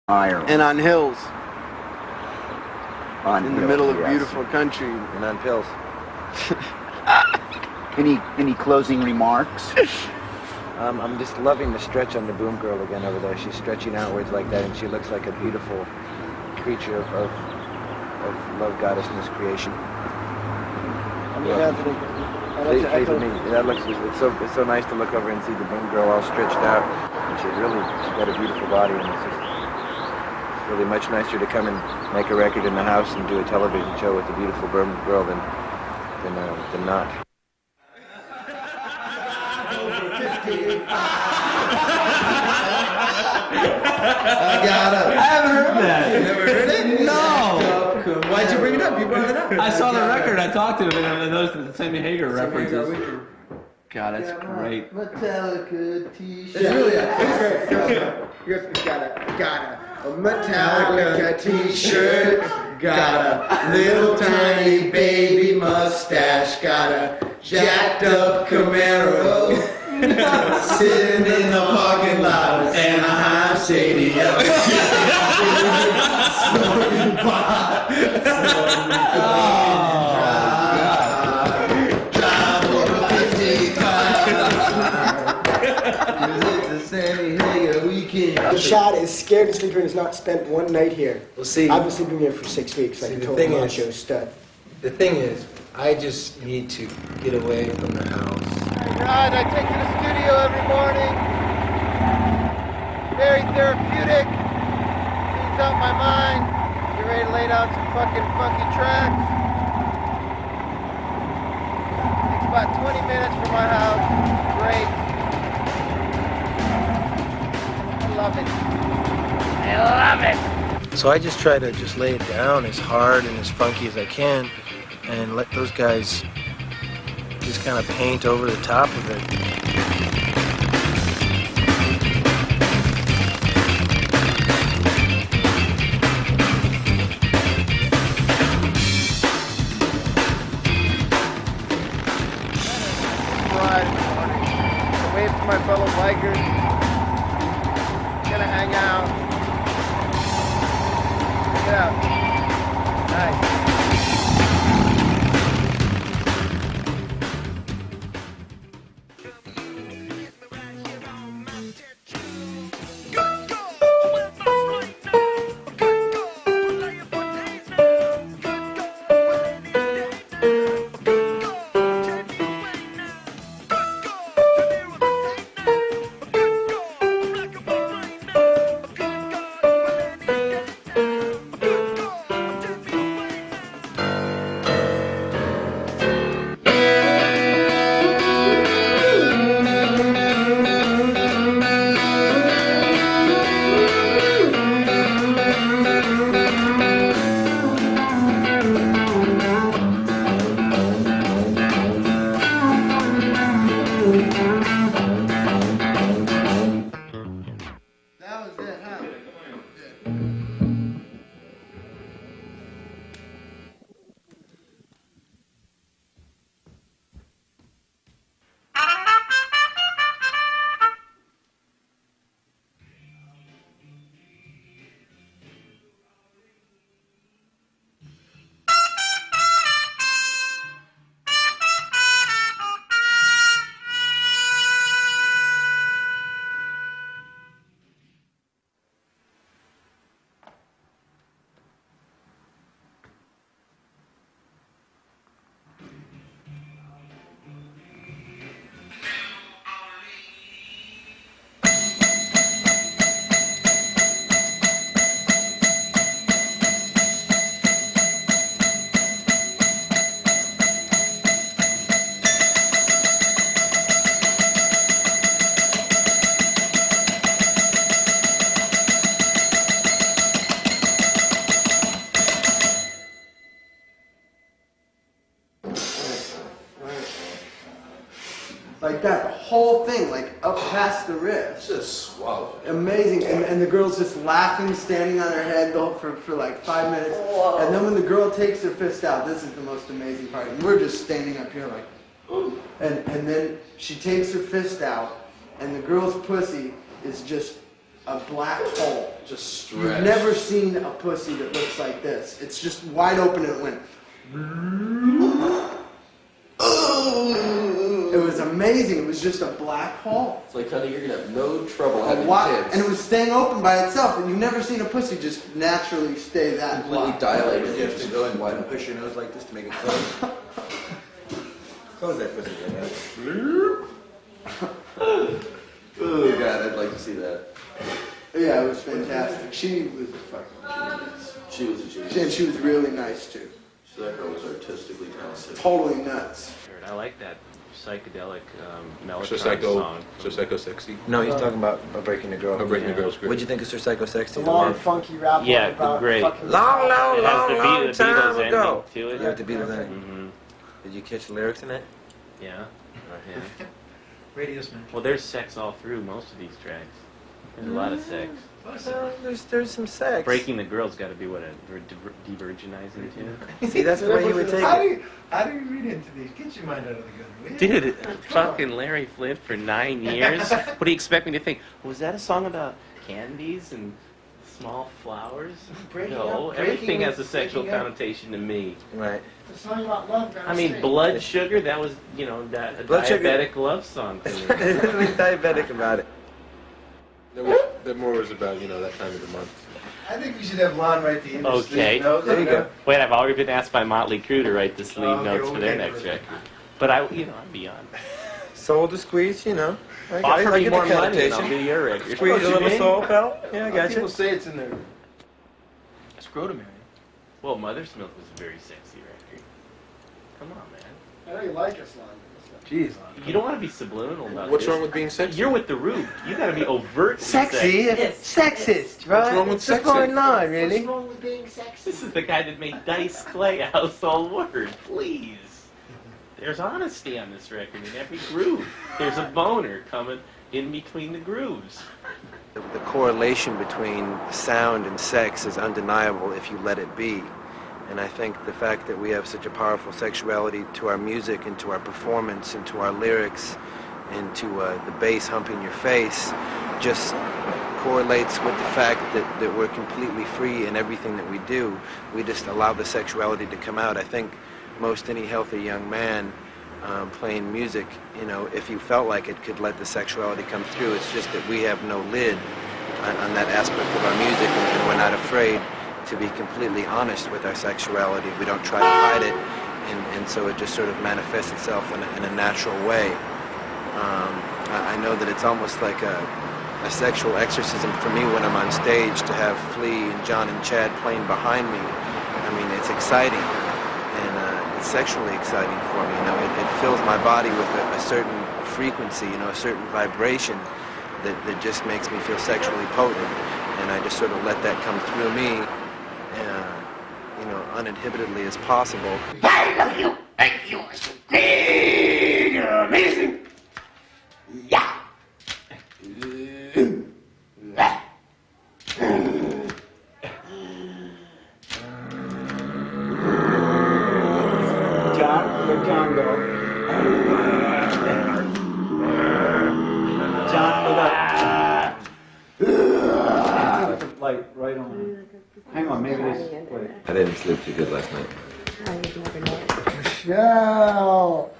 Ireland. And on hills. On in hills, the middle of yes. beautiful country. And on pills. Any closing remarks? I'm just loving the stretch on the boom girl again over there. She's stretching outwards like that, and she looks like a beautiful creature of love goddessness creation. I mean, Anthony, Please, with me. That looks, it's so nice to look over and see the boom girl all stretched out, and she's got a beautiful body, and it's just really much nicer to come and make a record in the house and do a television show with a beautiful boom girl than not. I haven't heard that. You never heard it? No. Why'd you bring it up? You brought it up. I saw the record. I talked to him, and I noticed the Sammy Hagar references. God, that's great. Metallica t-shirt. It's really You got a Metallica t-shirt. Got a little tiny baby mustache. Got a jacked up Camaro. Sitting in the parking lot of Anaheim Stadium. Snorting pot. Drive over 55. It's a Sammy Hagar weekend. The shot is Scared and Sleeping has not spent one night here. Well, see, I've been sleeping here for 6 weeks. Like I told Macho Stud. the thing is, I just need to get away from the house. God, I take to the studio every morning. Very therapeutic. Cleans out my mind. Get ready to lay down some fucking funky tracks. Takes about 20 minutes from my house. Great. I love it. I love it. So I just try to just lay it down as hard and as funky as I can and let those guys just kind of paint over the top of it. Ride in the morning. I wave to my fellow bikers. Gonna hang out. Check it out. Nice. Like that, the whole thing, like up past the riff. Just swallow it. Amazing, and the girl's just laughing, standing on her head for like 5 minutes. Whoa. And then when the girl takes her fist out, this is the most amazing part. And we're just standing up here like, ooh. And then she takes her fist out, and the girl's pussy is just a black hole, Just stretch. You've never seen a pussy that looks like this. It's just wide open and it went. It was amazing. It was just a black hole. It's like, honey, you're going to have no trouble having kids. And it was staying open by itself. And you've never seen a pussy just naturally stay that completely wide. dilated. You have to go and push your nose like this to make it close. Close that pussy. Oh, God, I'd like to see that. Yeah, it was fantastic. She was a fucking genius. She was a genius. And she was really nice, too. So that girl was artistically talented. Totally nuts. I like that psychedelic melodramatic song. Sir Psycho Sexy? No, he's talking about Breaking the Girl. Breaking the Girl's great. What'd you think of Sir Psycho Sexy? The long, funky rap Yeah, about great. fucking... Long It has the time Beatles ago. ending to it. Yeah, with the Beatles ending. Mm-hmm. Did you catch the lyrics in it? Yeah. Yeah. Radio smash. Well, there's sex all through most of these tracks. There's a lot of sex. Well, there's some sex. Breaking the Girl's got to be what, a de-virginizing tune? See, that's the way you would take it. How do you read into these? Get your mind out of the gun, will you? Dude, fucking Larry Flint for 9 years? What do you expect me to think? Was that a song about candies and small flowers? No, everything has a sexual connotation to me. Right. It's a song about love. I mean, Blood Sugar, that was, you know, a diabetic love song to me. There's nothing diabetic about it. That more was about, that time of the month. I think we should have Lon write the industry Okay. notes. There you go. Wait, I've already been asked by Motley Crue to write the lead Okay, notes for their okay, next okay. record. But I'm beyond. Soul to squeeze, I Offer me get more the money and I'll connotation. do your record. Squeeze a little soul, pal. Yeah, I got People you. say it's in their scrotum area. Well, Mother's Milk was a very sexy record. Come on, man. I know you like us, Lon. Jeez, You don't want to be subliminal about What's this. wrong with being sexy? You're with the Rube. You got to be overtly sexy, sexist, right? What's wrong with What's sexy? going on, really? What's wrong with being sexy? This is the guy that made Dice Clay a household word. Please. There's honesty on this record in every groove. There's a boner coming in between the grooves. The correlation between sound and sex is undeniable if you let it be. And I think the fact that we have such a powerful sexuality to our music and to our performance and to our lyrics and to the bass humping your face just correlates with the fact that we're completely free in everything that we do. We just allow the sexuality to come out. I think most any healthy young man playing music, if you felt like it, could let the sexuality come through. It's just that we have no lid on that aspect of our music, and we're not afraid to be completely honest with our sexuality. We don't try to hide it, and so it just sort of manifests itself in a natural way. I know that it's almost like a sexual exorcism for me when I'm on stage to have Flea and John and Chad playing behind me. I mean, it's exciting, and it's sexually exciting for me. It fills my body with a certain frequency, a certain vibration that just makes me feel sexually potent, and I just sort of let that come through me, uninhibitedly as possible. I love you, and you are so big and amazing. Yeah. John, let John go. John, look up. Light right on. Hang on, maybe this. Wait. I didn't sleep too good last night. Michelle!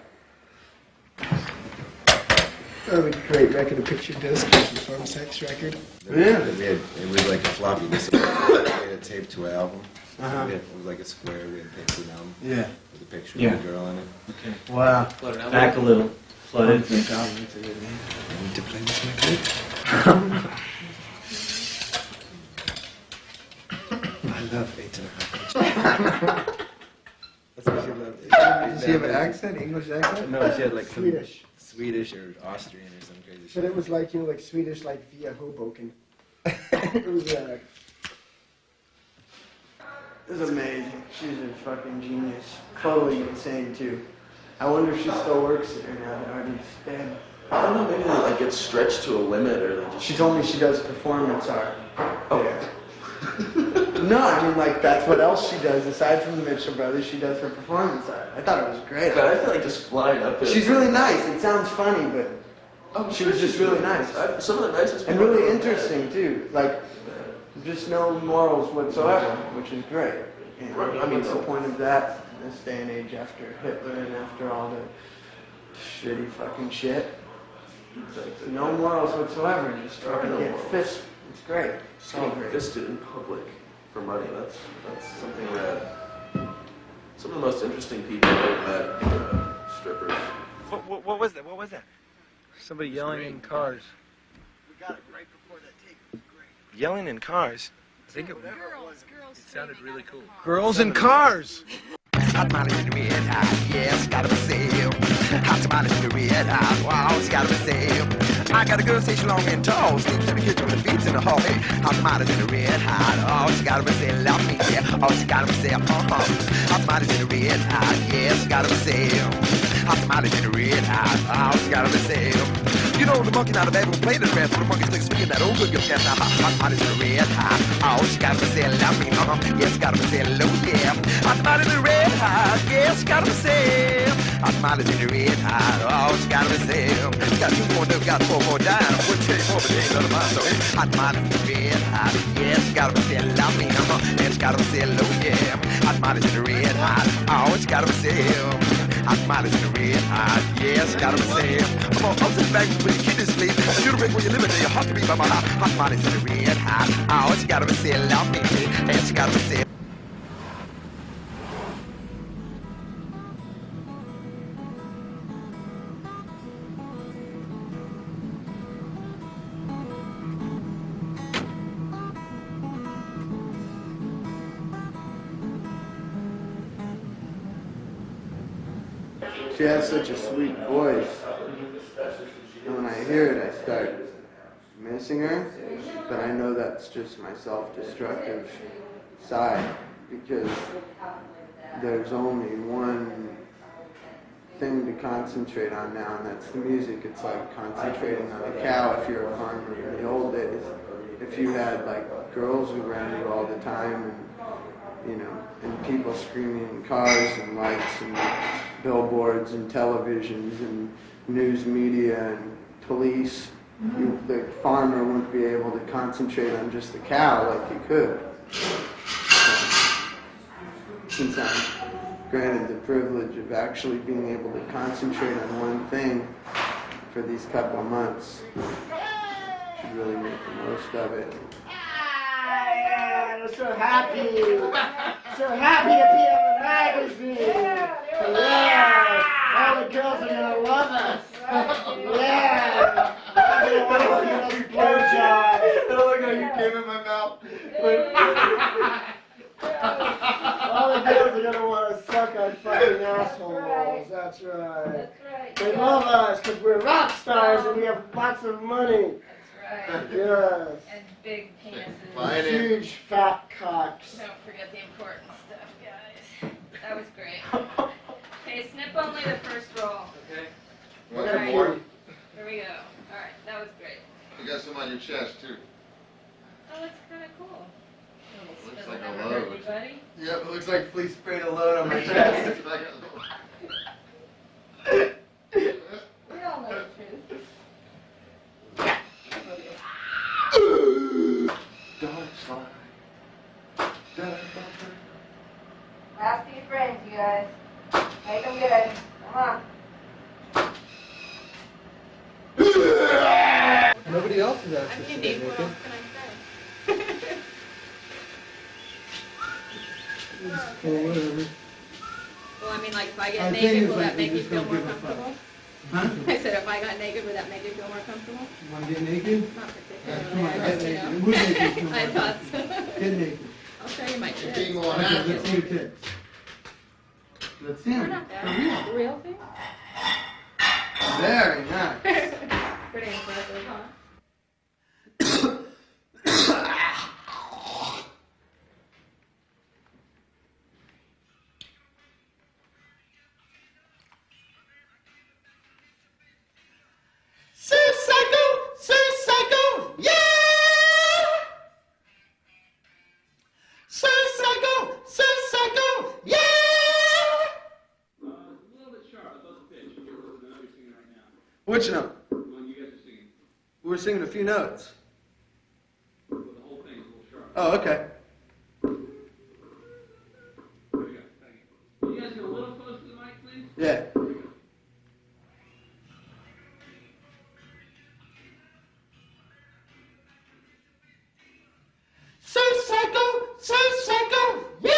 That would be a great record, a picture disc, a perform sex record. It was like a floppy disk. We had a tape to an album. It was like a square. We had a tape to an album. Yeah. With a picture of a girl on it. Okay. Wow. Back a little. Flooded. I need to play this record. I love Ita Parte. That's what she loved. Does she have an accent? English accent? No, she had like some Swedish or Austrian or some crazy shit. But it was like, like Swedish, like via Hoboken. It was, It was amazing. She's a fucking genius. Totally insane, too. I wonder if she still works there now that Artie's dead. I don't know, maybe they get stretched to a limit, or they just... She told me she does performance art there. No, I mean, that's what else she does. Aside from the Mitchell Brothers, she does her performance art. I thought it was great. God, I feel like just flying up there. She's really nice. It sounds funny, but she was just really nice. Some of the nicest and people really I've interesting, too. just no morals whatsoever, which is great. And Right, I mean, what's the point of that in this day and age after Hitler and after all the shitty fucking shit? It's like, no morals whatsoever, just fucking get fist. It's great. So great. Fisted in public for money. That's something that some of the most interesting people I've met, strippers. What was that? What was that? Somebody yelling in cars. We got it right before that tape. It was great. Yelling in cars? I think it sounded really cool. Girls in cars! Hot mileage in the red hot, yes, gotta be saved. Hot mileage in the red hot, wow, it's gotta be saved. I got a girl say she long and tall, sleeps in the kitchen with the feet in the hall. Hey, hot mileage in the red hot, oh, she gotta be saved, love me, yeah, oh, she gotta be saved, Hot mileage in the red hot, yes, gotta be saved. Hot mileage in the red hot, oh, she gotta be saved. You know the monkey not a bad one, play the rest, but the monkey sticks me in that old good girl cat. Hot mileage in the red hot, oh, she gotta be saved, love me, yes, gotta be saved, low, yeah. Hot mileage in the red hot, yes, gotta be saved. Hot mileage in the red hot, oh, she gotta be saved. Got 2 more up, got 4 more down. I wouldn't tell you more, but they ain't none of mine, so hot mileage in the red hot, yes, gotta be saved, love me, yes, gotta be saved, low, yeah. Hot mileage in the red hot, oh, she gotta be saved. Hot mileage in the red hot, yes, gotta be saved. I'm sitting back with your kid to sleep. And you're the break where you live in, your heart to beat by my heart. Hot mileage in the red hot, oh, she gotta be saved, love me, yes, she gotta be saved. She has such a sweet voice, and when I hear it, I start missing her, but I know that's just my self-destructive side, because there's only one thing to concentrate on now, and that's the music. It's like concentrating on a cow if you're a farmer in the old days. If you had like girls around you all the time, and you know, and people screaming in cars and lights and billboards and televisions and news media and police, the farmer wouldn't be able to concentrate on just the cow like he could. Since I'm granted the privilege of actually being able to concentrate on one thing for these couple of months, should really make the most of it. I'm so happy. So happy to be on the magazine. Yeah. All the girls are gonna love us. Yeah. I'm gonna want to give us blowjobs. Look how you came in my mouth. All the girls are gonna want to suck our fucking assholes. That's right. They love us because we're rock stars and we have lots of money. Right. Yes. And big penises. Huge fat cocks. Don't forget the important stuff, guys. That was great. Okay, snip only the first roll. Okay. Want All right. more? Here we go. All right, that was great. You got some on your chest too. Oh, that's kind of cool. Looks Doesn't like a ever hurt load. anybody. Yep, it looks like Flea sprayed a load on my chest. We all know the truth. Last few frames, you guys. Make them good. Come on. Nobody else is asked I to mean, sit Dave, naked. what else can I say? Whatever. Well, I mean, like, if I I get think naked, it's will like that make we you just feel don't more give a fuck. comfortable? Huh? I said, if I got naked, would that make you feel more comfortable? Want to get naked? Not Come on, particularly. I get just, you naked. know. Who's naked? I thought so. Get naked. I'll show you my Keep tits. going Okay, after let's see your tits. Let's see They're them. not bad. The real thing? Very nice. Pretty impressive, huh? Psycho, yeah! Psycho, yeah! Which note? We're singing a few notes. Oh, okay. You guys get a little closer to the mic, please? Yeah. So psycho, yeah!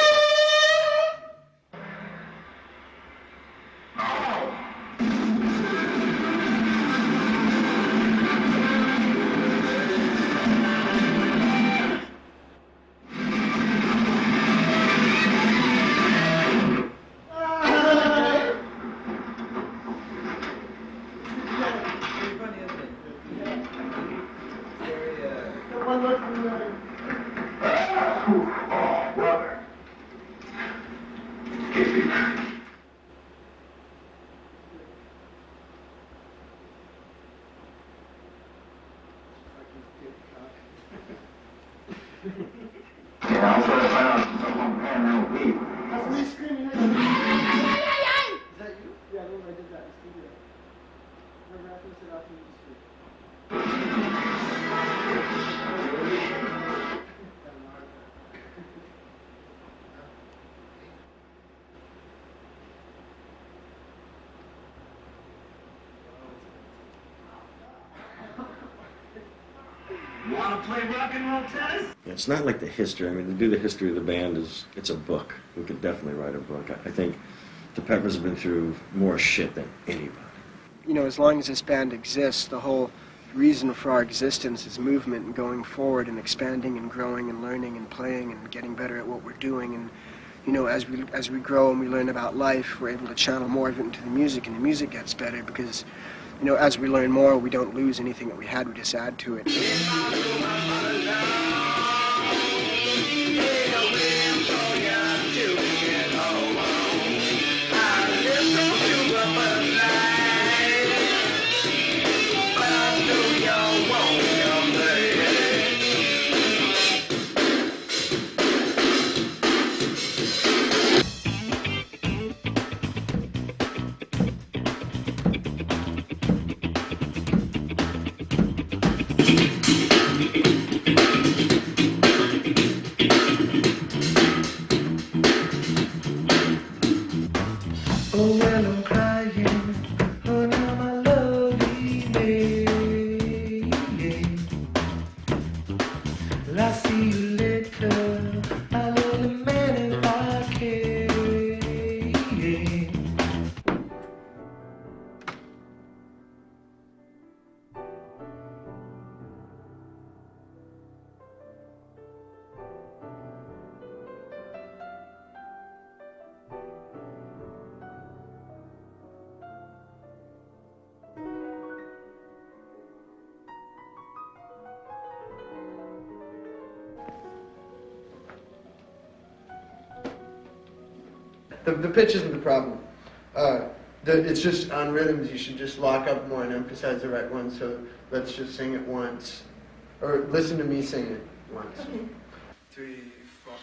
Want to play rock and roll tennis? It's not like the history. I mean, to do the history of the band it's a book. We could definitely write a book. I think the Peppers have been through more shit than anybody. You know, as long as this band exists, the whole reason for our existence is movement and going forward and expanding and growing and learning and playing and getting better at what we're doing. And you know, as we grow and we learn about life, we're able to channel more of it into the music, and the music gets better because, you know, as we learn more, we don't lose anything that we had, we just add to it. Oh, when I'm crying, oh, now my lovely baby. Well, I see you later, I love the man if I can. The pitch isn't the problem. It's just on rhythms. You should just lock up more and emphasize the right one. So let's just sing it once, or listen to me sing it once. 3, 4.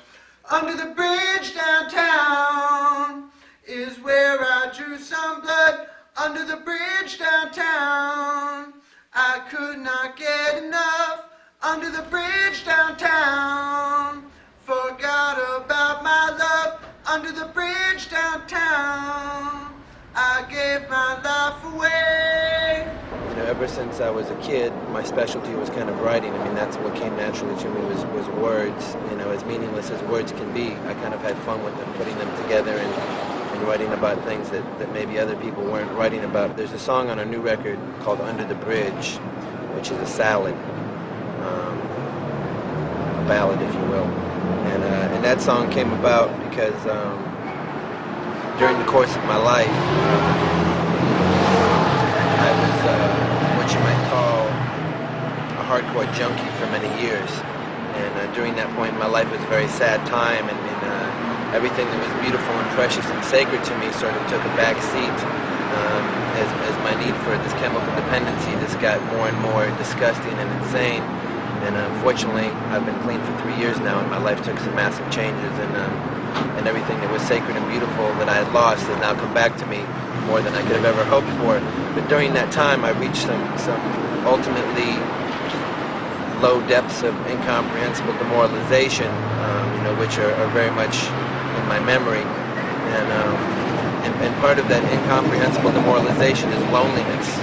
Under the bridge downtown is where I drew some blood. Under the bridge downtown, I could not get enough. Under the bridge downtown, forgot about my love. Under the bridge downtown, I gave my life away. You know, ever since I was a kid, my specialty was kind of writing. I mean, that's what came naturally to me was words. You know, as meaningless as words can be, I kind of had fun with them, putting them together and writing about things that maybe other people weren't writing about. There's a song on our new record called Under the Bridge, which is a salad, a ballad, if you will. And that song came about because during the course of my life, I was what you might call a hardcore junkie for many years. And during that point in my life, it was a very sad time, and everything that was beautiful and precious and sacred to me sort of took a back seat as my need for this chemical dependency just got more and more disgusting and insane. And unfortunately, I've been clean for 3 years now, and my life took some massive changes, and everything that was sacred and beautiful that I had lost has now come back to me more than I could have ever hoped for. But during that time, I reached some ultimately low depths of incomprehensible demoralization, which are very much in my memory. And part of that incomprehensible demoralization is loneliness.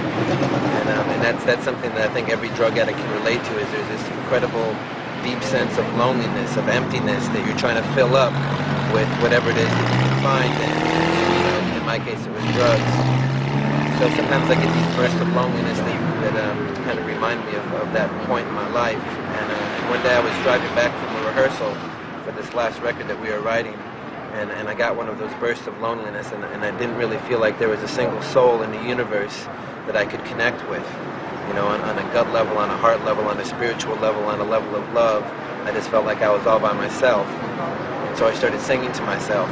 And that's something that I think every drug addict can relate to, is there's this incredible deep sense of loneliness, of emptiness that you're trying to fill up with whatever it is that you can find. And in my case, it was drugs. So sometimes I get these bursts of loneliness that kind of remind me of that point in my life. And one day I was driving back from a rehearsal for this last record that we were writing, and I got one of those bursts of loneliness, and I didn't really feel like there was a single soul in the universe that I could connect with. On a gut level, on a heart level, on a spiritual level, on a level of love. I just felt like I was all by myself. So I started singing to myself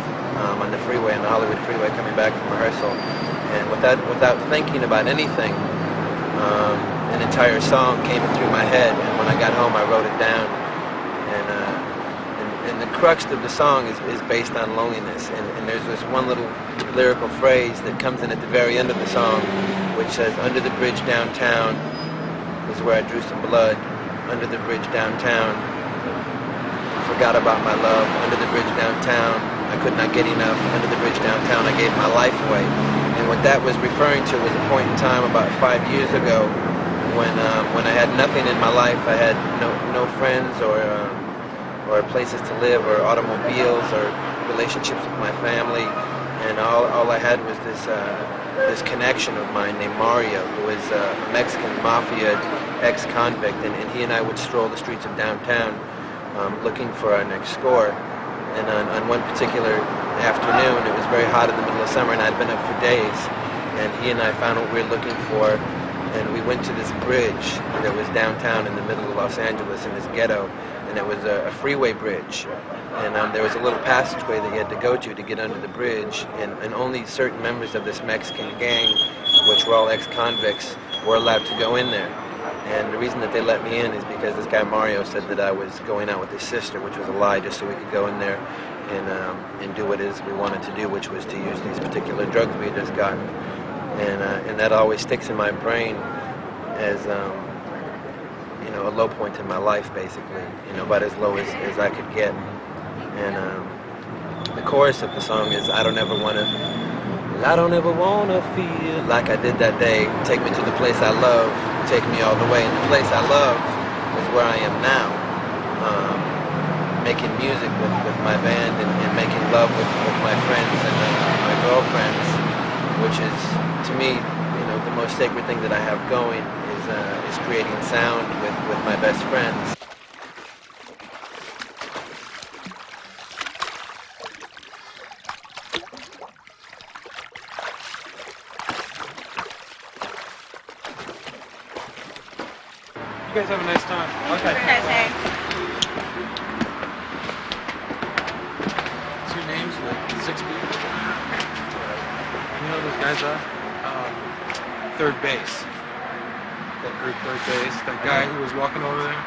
on the freeway, on the Hollywood freeway, coming back from rehearsal. And without thinking about anything, an entire song came through my head. And when I got home, I wrote it down. And the crux of the song is based on loneliness. And there's this one little lyrical phrase that comes in at the very end of the song, which says, "Under the bridge downtown is where I drew some blood. Under the bridge downtown, forgot about my love. Under the bridge downtown, I could not get enough. Under the bridge downtown, I gave my life away." And what that was referring to was a point in time about 5 years ago when I had nothing in my life. I had no friends or places to live, or automobiles, or relationships with my family. And all I had was this connection of mine named Mario, who was a Mexican mafia ex-convict, and he and I would stroll the streets of downtown looking for our next score. And on one particular afternoon, it was very hot in the middle of summer, and I'd been up for days, and he and I found what we were looking for, and we went to this bridge that was downtown in the middle of Los Angeles, in this ghetto, and it was a freeway bridge. And there was a little passageway that you had to go to get under the bridge, and only certain members of this Mexican gang, which were all ex-convicts, were allowed to go in there. And the reason that they let me in is because this guy Mario said that I was going out with his sister, which was a lie, just so we could go in there and do what it is we wanted to do, which was to use these particular drugs we had just gotten. And that always sticks in my brain as a low point in my life, basically, about as low as I could get. And the chorus of the song is, I don't ever wanna feel like I did that day. Take me to the place I love, take me all the way. And the place I love is where I am now, making music with my band and making love with my friends and my girlfriends, which is, to me, the most sacred thing that I have going is creating sound with my best friends. You guys have a nice time. Okay. Thanks. What's your names? Like 6 people? You know who those guys are? Third base. That group, third base. That guy who was walking over there?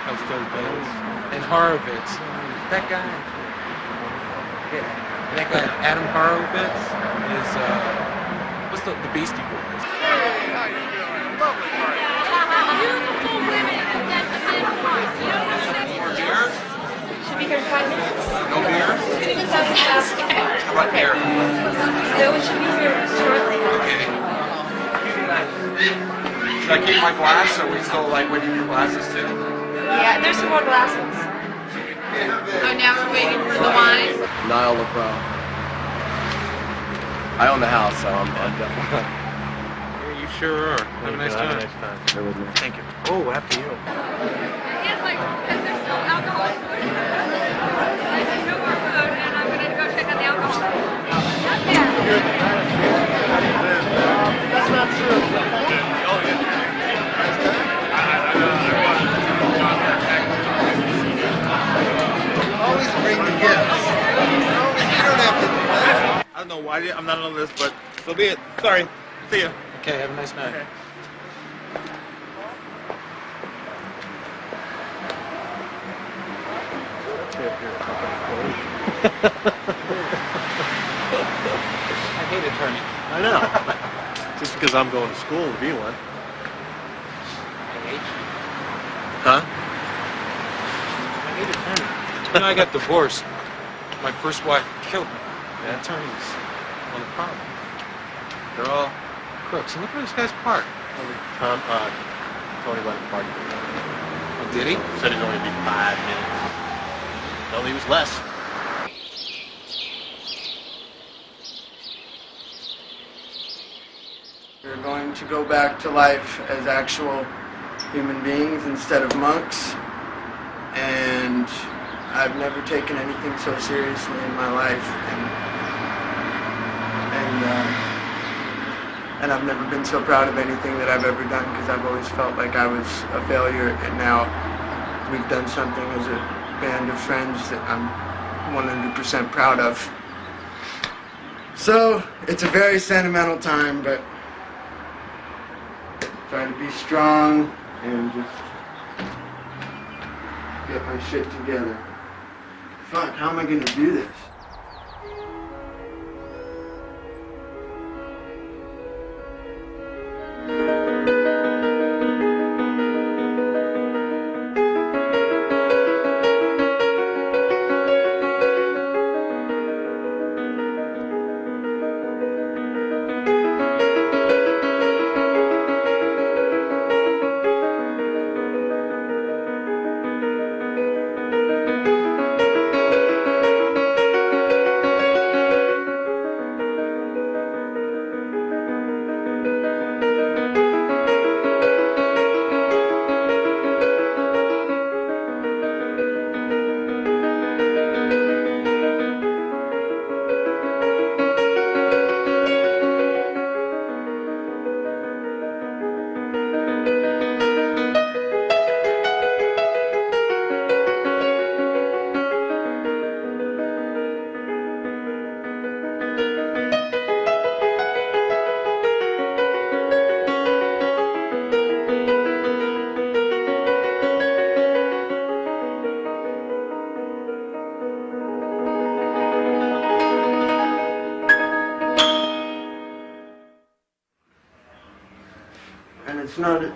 That was third base. And Horowitz. That guy. Yeah. That guy, Adam Horowitz, is, what's the Beastie Boys? Hey, how you doing? Lovely party. Beautiful women. That's the same point. You know what I'm saying? More beers? Should be here in 5 minutes. No beer? How about beer? No, it should be here shortly. Okay. Should I keep my glass, or are we still waiting for glasses too? Yeah, there's some more glasses. Oh, now we're waiting for the wine. Niall LaPro. I own the house, so I'm definitely. Yeah, you sure are. Have a nice time. Bear with me. Thank you. Oh, after you. Yes, because there's still alcohol and food. There's no more food, and I'm going to go check on the alcohol. Not bad. That's not true. Always bring the gifts. You don't have to do that. I don't know why I'm not on this, but so be it. Sorry. See ya. Okay, have a nice night. Okay. I hate attorney. I know. Just because I'm going to school to be one. I hate you. Huh? You know, I got divorced. My first wife killed me. The attorneys on the prom. They're all crooks. And look where this guy's parked. Tony let him park. Oh, did he? Said it'd only be 5 minutes. No, he was less. We're going to go back to life as actual human beings instead of monks. And I've never taken anything so seriously in my life. And I've never been so proud of anything that I've ever done, because I've always felt like I was a failure, and now we've done something as a band of friends that I'm 100% proud of. So, it's a very sentimental time, but trying to be strong and just get my shit together. Fuck, how am I gonna do this?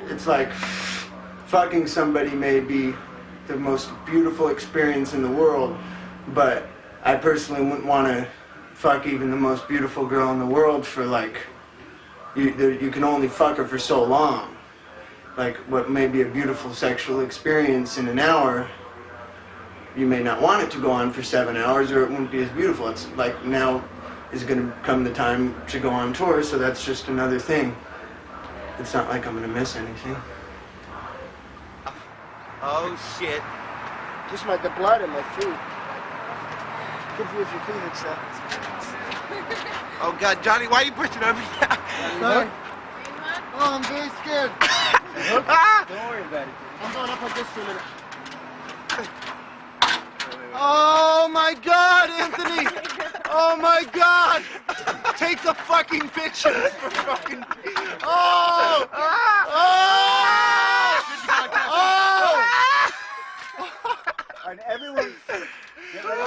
It's like fucking somebody may be the most beautiful experience in the world, but I personally wouldn't want to fuck even the most beautiful girl in the world for like, you can only fuck her for so long. Like what may be a beautiful sexual experience in an hour, you may not want it to go on for 7 hours, or it won't be as beautiful. It's like now is going to come the time to go on tour, so that's just another thing. It's not like I'm gonna miss anything. Oh shit. Just the blood in my feet. Confuse your feet, it's Oh god, Johnny, why are you pushing on me now? Sorry. Oh, I'm very scared. Don't worry about it. I'm going up like this for a minute. Oh my god, Anthony! Oh my god! Take the fucking picture for fucking... Oh! Oh! Oh! And everyone... Get ready.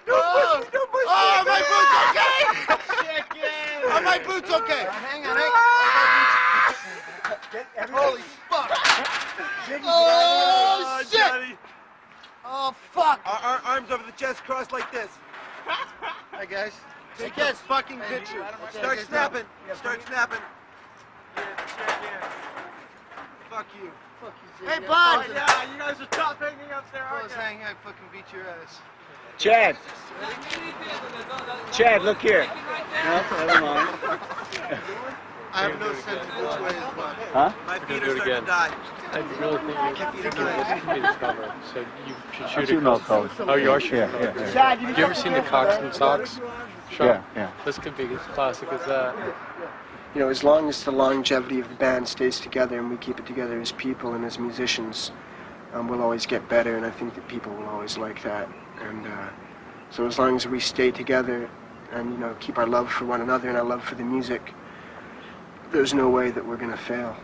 Don't push me! Oh, my boot's okay! Are my boots okay? Hang on, Holy fuck! Oh, shit! Johnny. Oh, fuck! Our arms over the chest, crossed like this. Hi, guys. Take this fucking picture. Start snapping. Start snapping. Fuck you. Fuck you, Hey, Jimmy. Bud! Oh, Yeah, you guys are top hanging up there, aren't Close you? hang, I fucking beat your ass. Chad. Chad, look here. No, never mind. I have no sense of which way is what. Huh? My We're feet gonna do are it starting again. to die. I really think you made this cover, so you should shoot You it. know code. Oh, you are shooting Yeah, code. yeah, yeah. Chad, Have you ever seen the Cocks and Socks show? Yeah, yeah. This could be as classic as that. You know, as long as the longevity of the band stays together and we keep it together as people and as musicians, we'll always get better, and I think that people will always like that. And so as long as we stay together and, you know, keep our love for one another and our love for the music, there's no way that we're going to fail.